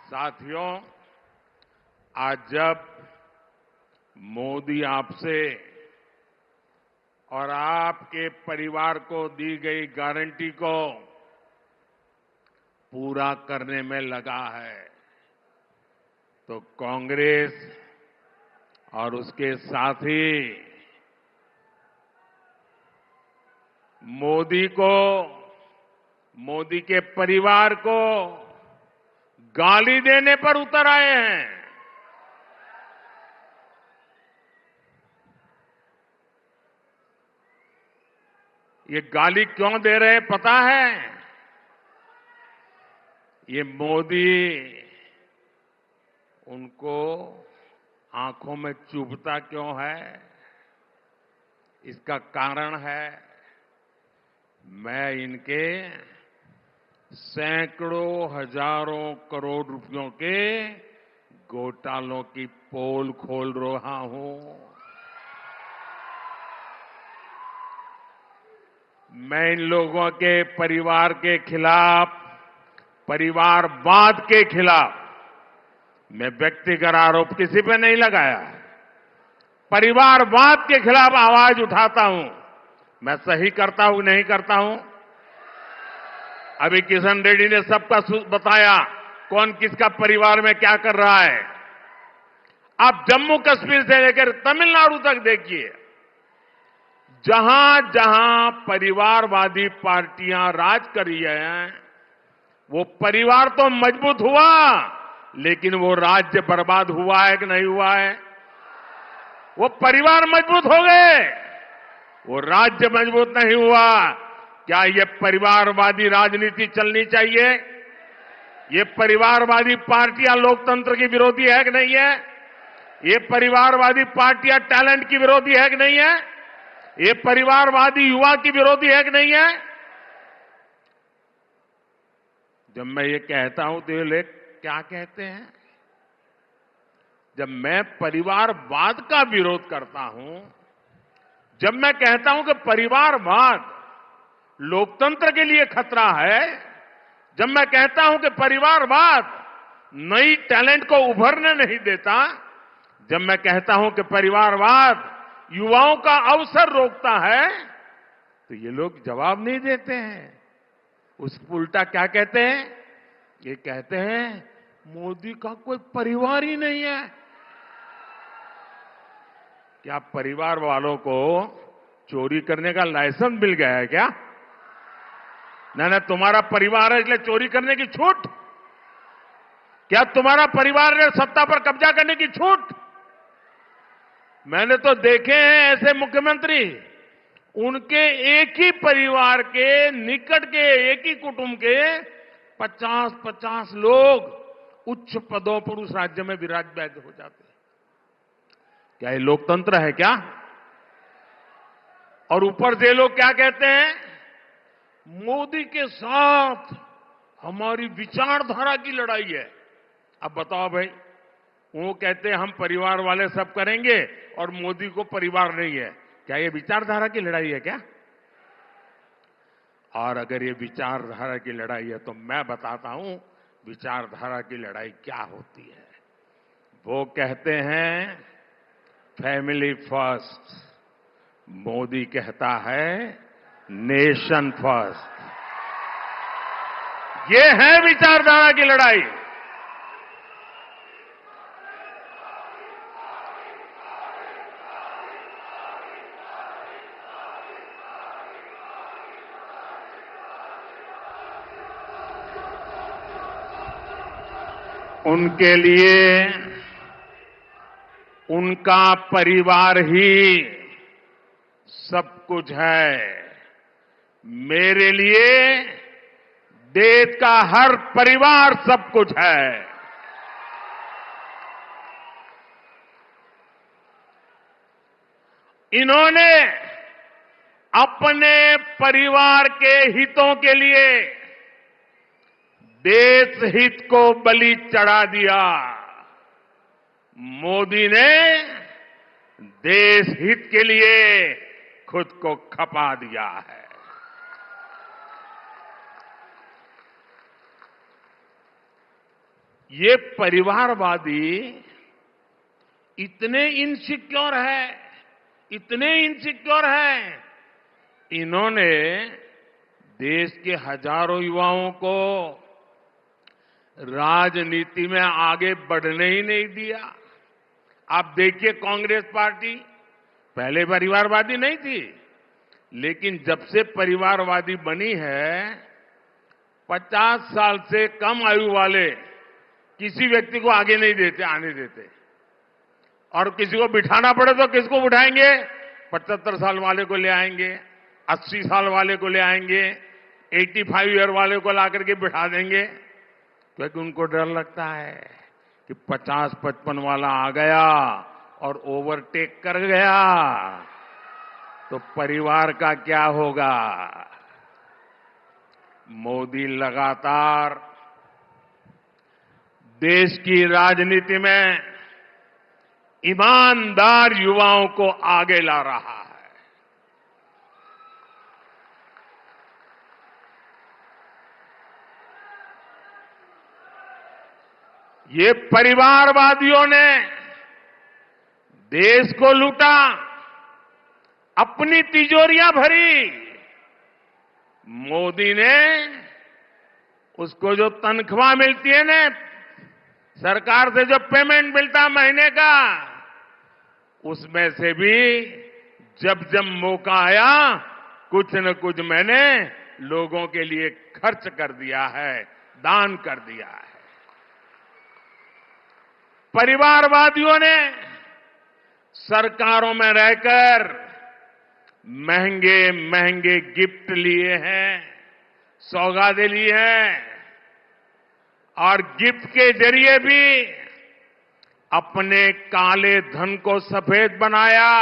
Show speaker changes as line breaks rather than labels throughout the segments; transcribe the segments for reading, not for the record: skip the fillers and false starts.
साथियों, आज जब मोदी आपसे और आपके परिवार को दी गई गारंटी को पूरा करने में लगा है, तो कांग्रेस और उसके साथी मोदी को, मोदी के परिवार को गाली देने पर उतर आए हैं। ये गाली क्यों दे रहे हैं पता है? ये मोदी उनको आंखों में चुभता क्यों है? इसका कारण है, मैं इनके सैकड़ों हजारों करोड़ रुपयों के घोटालों की पोल खोल रहा हूं। मैं इन लोगों के परिवार के खिलाफ, परिवारवाद के खिलाफ मैं व्यक्तिगत आरोप किसी पे नहीं लगाया। परिवारवाद के खिलाफ आवाज उठाता हूं। मैं सही करता हूं, नहीं करता हूं? अभी किशन रेड्डी ने सबका बताया कौन किसका परिवार में क्या कर रहा है। आप जम्मू कश्मीर से लेकर तमिलनाडु तक देखिए, जहां जहां परिवारवादी पार्टियां राज कर रही हैं, वो परिवार तो मजबूत हुआ, लेकिन वो राज्य बर्बाद हुआ है कि नहीं हुआ है? वो परिवार मजबूत हो गए, वो राज्य मजबूत नहीं हुआ। क्या ये परिवारवादी राजनीति चलनी चाहिए? ये परिवारवादी पार्टियां लोकतंत्र की विरोधी है कि नहीं है? ये परिवारवादी पार्टियां टैलेंट की विरोधी है कि नहीं है? ये परिवारवादी युवा की विरोधी है कि नहीं है? जब मैं ये कहता हूं तो ये लोग क्या कहते हैं? जब मैं परिवारवाद का विरोध करता हूं, जब मैं कहता हूं कि परिवारवाद लोकतंत्र के लिए खतरा है, जब मैं कहता हूं कि परिवारवाद नई टैलेंट को उभरने नहीं देता, जब मैं कहता हूं कि परिवारवाद युवाओं का अवसर रोकता है, तो ये लोग जवाब नहीं देते हैं। उस उल्टा क्या कहते हैं? ये कहते हैं मोदी का कोई परिवार ही नहीं है। क्या परिवार वालों को चोरी करने का लाइसेंस मिल गया है क्या? ना तुम्हारा परिवार है इसलिए चोरी करने की छूट? क्या तुम्हारा परिवार ने सत्ता पर कब्जा करने की छूट? मैंने तो देखे हैं ऐसे मुख्यमंत्री, उनके एक ही परिवार के, निकट के एक ही कुटुंब के 50-50 लोग उच्च पदों पर उस राज्य में विराजमान हो जाते हैं। क्या ये लोकतंत्र है क्या? और ऊपर से लोग क्या कहते हैं? मोदी के साथ हमारी विचारधारा की लड़ाई है। अब बताओ भाई, वो कहते हैं हम परिवार वाले सब करेंगे और मोदी को परिवार नहीं है। क्या ये विचारधारा की लड़ाई है क्या? और अगर ये विचारधारा की लड़ाई है तो मैं बताता हूं विचारधारा की लड़ाई क्या होती है। वो कहते हैं फैमिली फर्स्ट, मोदी कहता है नेशन फर्स्ट। ये है विचारधारा की लड़ाई। उनके लिए उनका परिवार ही सब कुछ है। मेरे लिए देश का हर परिवार सब कुछ है। इन्होंने अपने परिवार के हितों के लिए देश हित को बलि चढ़ा दिया। मोदी ने देश हित के लिए खुद को खपा दिया है। ये परिवारवादी इतने इनसिक्योर है, इतने इनसिक्योर है, इन्होंने देश के हजारों युवाओं को राजनीति में आगे बढ़ने ही नहीं दिया। आप देखिए, कांग्रेस पार्टी पहले परिवारवादी नहीं थी, लेकिन जब से परिवारवादी बनी है, 50 साल से कम आयु वाले किसी व्यक्ति को आगे नहीं देते, आने देते। और किसी को बिठाना पड़े तो किसको बिठाएंगे? 75 साल वाले को ले आएंगे, 80 साल वाले को ले आएंगे, 85 ईयर वाले को ला करके बिठा देंगे, क्योंकि उनको डर लगता है कि 50-55 वाला आ गया और ओवरटेक कर गया तो परिवार का क्या होगा। मोदी लगातार देश की राजनीति में ईमानदार युवाओं को आगे ला रहा है। ये परिवारवादियों ने देश को लूटा, अपनी तिजोरियां भरी। मोदी ने उसको जो तनख्वाह मिलती है ना, सरकार से जो पेमेंट मिलता महीने का, उसमें से भी जब जब मौका आया कुछ न कुछ मैंने लोगों के लिए खर्च कर दिया है, दान कर दिया है। परिवारवादियों ने सरकारों में रहकर महंगे महंगे गिफ्ट लिए हैं, सौगातें ली हैं, और गिफ्ट के जरिए भी अपने काले धन को सफेद बनाया।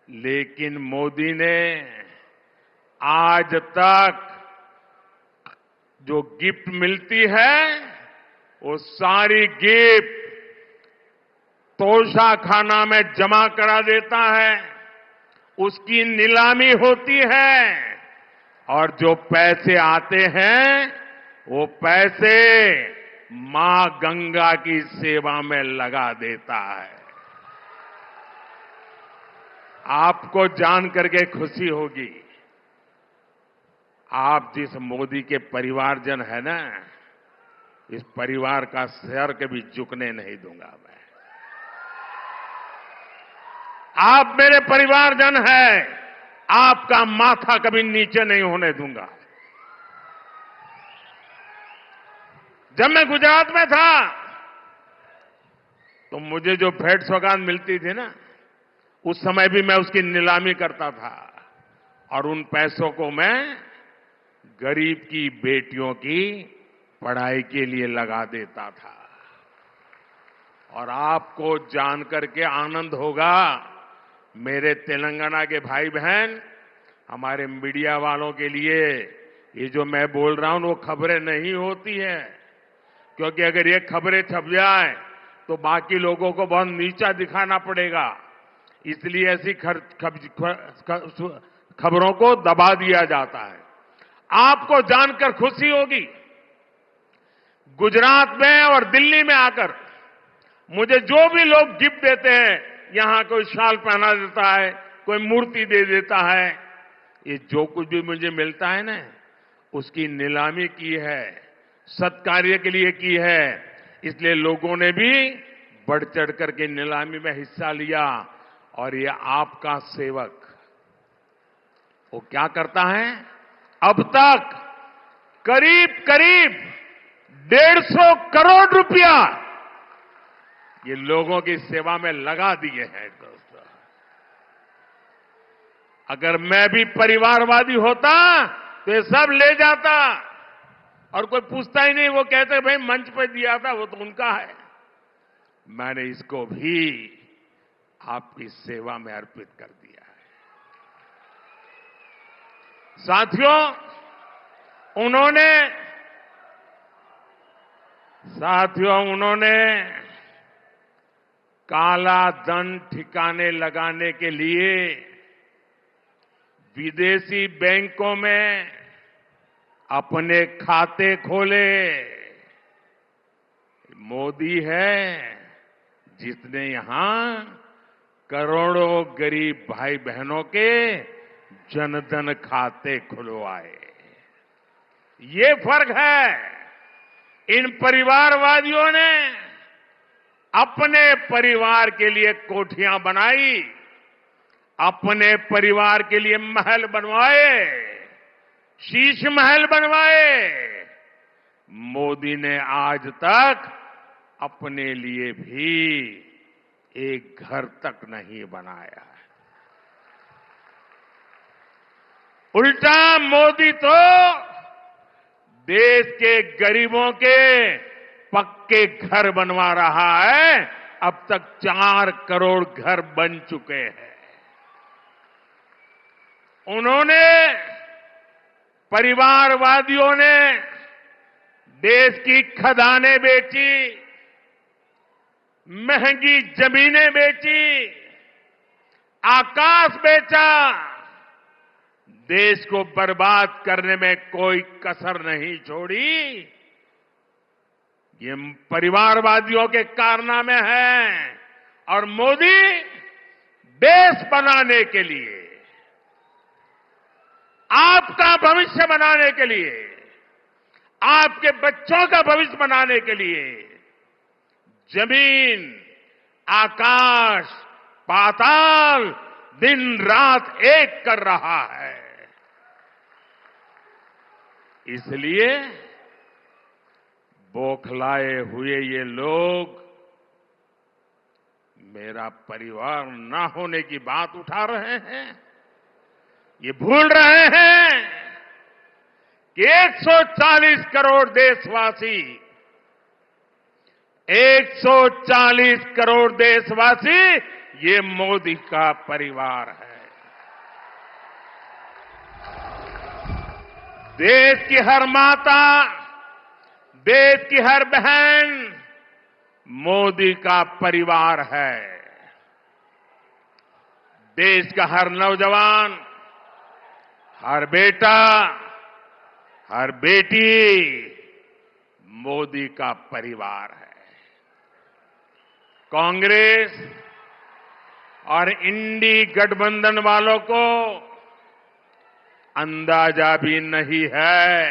लेकिन मोदी ने आज तक जो गिफ्ट मिलती है वो सारी गिफ्ट तोशाखाना में जमा करा देता है, उसकी नीलामी होती है, और जो पैसे आते हैं वो पैसे मां गंगा की सेवा में लगा देता है। आपको जान करके खुशी होगी, आप जिस मोदी के परिवारजन है ना, इस परिवार का सर कभी झुकने नहीं दूंगा मैं। आप मेरे परिवारजन हैं, आपका माथा कभी नीचे नहीं होने दूंगा। जब मैं गुजरात में था तो मुझे जो भेंट सौगात मिलती थी ना, उस समय भी मैं उसकी नीलामी करता था, और उन पैसों को मैं गरीब की बेटियों की पढ़ाई के लिए लगा देता था। और आपको जानकर के आनंद होगा, मेरे तेलंगाना के भाई बहन, हमारे मीडिया वालों के लिए ये जो मैं बोल रहा हूं वो खबरें नहीं होती है, क्योंकि अगर ये खबरें छप जाए तो बाकी लोगों को बहुत नीचा दिखाना पड़ेगा, इसलिए ऐसी खबरों को दबा दिया जाता है। आपको जानकर खुशी होगी, गुजरात में और दिल्ली में आकर मुझे जो भी लोग गिफ्ट देते हैं, यहां कोई शाल पहना देता है, कोई मूर्ति दे देता है, ये जो कुछ भी मुझे मिलता है ना, उसकी नीलामी की है, सत्कार्य के लिए की है। इसलिए लोगों ने भी बढ़ चढ़ करके नीलामी में हिस्सा लिया। और ये आपका सेवक वो क्या करता है, अब तक करीब करीब 150 करोड़ रुपया ये लोगों की सेवा में लगा दिए हैं। दोस्तों, अगर मैं भी परिवारवादी होता तो ये सब ले जाता और कोई पूछता ही नहीं, वो कहते भाई मंच पे दिया था, वो तो उनका है। मैंने इसको भी आपकी सेवा में अर्पित कर दिया है। साथियों, उन्होंने काला धन ठिकाने लगाने के लिए विदेशी बैंकों में अपने खाते खोले। मोदी है जिसने यहां करोड़ों गरीब भाई बहनों के जनधन खाते खुलवाए। ये फर्क है। इन परिवारवादियों ने अपने परिवार के लिए कोठियां बनाई, अपने परिवार के लिए महल बनवाए, शीश महल बनवाए। मोदी ने आज तक अपने लिए भी एक घर तक नहीं बनाया। उल्टा मोदी तो देश के गरीबों के पक्के घर बनवा रहा है। अब तक 4 करोड़ घर बन चुके हैं। उन्होंने, परिवारवादियों ने देश की खदानें बेची, महंगी जमीनें बेची, आकाश बेचा। देश को बर्बाद करने में कोई कसर नहीं छोड़ी। ये परिवारवादियों के कारनामे हैं। और मोदी देश बनाने के लिए, आपका भविष्य बनाने के लिए, आपके बच्चों का भविष्य बनाने के लिए जमीन, आकाश, पाताल दिन रात एक कर रहा है। इसलिए बौखलाए हुए ये लोग मेरा परिवार ना होने की बात उठा रहे हैं। ये भूल रहे हैं कि 140 करोड़ देशवासी, 140 करोड़ देशवासी ये मोदी का परिवार है। देश की हर माता, देश की हर बहन मोदी का परिवार है। देश का हर नौजवान, हर बेटा, हर बेटी मोदी का परिवार है। कांग्रेस और इंडी गठबंधन वालों को अंदाजा भी नहीं है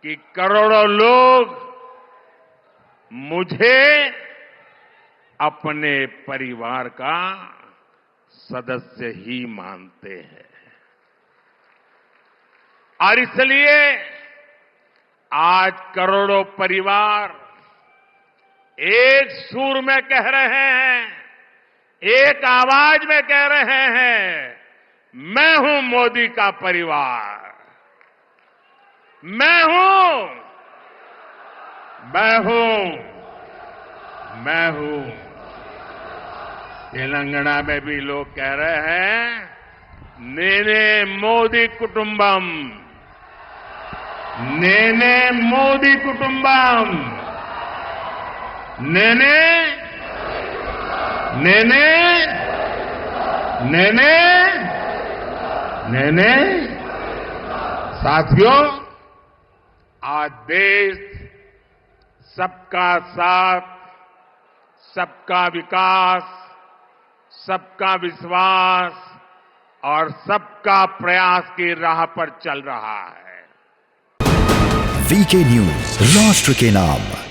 कि करोड़ों लोग मुझे अपने परिवार का सदस्य ही मानते हैं। और इसलिए आज करोड़ों परिवार एक सुर में कह रहे हैं, एक आवाज में कह रहे हैं, मैं हूं मोदी का परिवार, मैं हूं, मैं हूं, मैं हूं। तेलंगाना में भी लोग कह रहे हैं, नेने मोदी कुटुंबम, नेने मोदी कुटुंबम, नेने नेने नेने नेने। साथियों, आज देश सबका साथ, सबका विकास, सबका विश्वास और सबका प्रयास की राह पर चल रहा है।
वीके न्यूज, राष्ट्र के नाम।